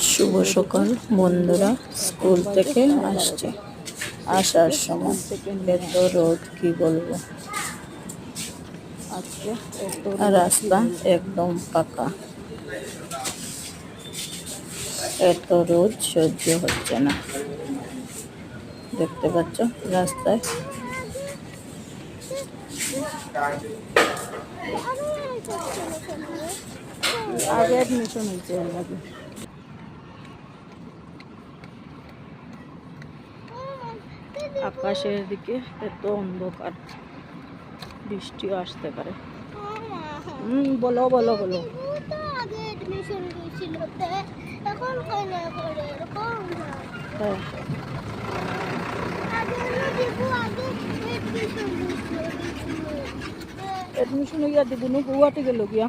শুভ সকাল বন্ধুরা, স্কুল থেকে আসছে। আসার সময় এত রোদ, কি বলবো। আর রাস্তা একদম ফাঁকা, এত রোদ সহ্য হচ্ছে না। দেখতে পাচ্ছ রাস্তায় আগে অ্যাডমিশন হয়েছে। আকাশের দিকে এত অন্ধকার, বৃষ্টিও আসতে পারে। বলো বলো বলো। হ্যাঁ, এডমিশন হইয়া দিব, গুয়াহাটি গেল গিয়া।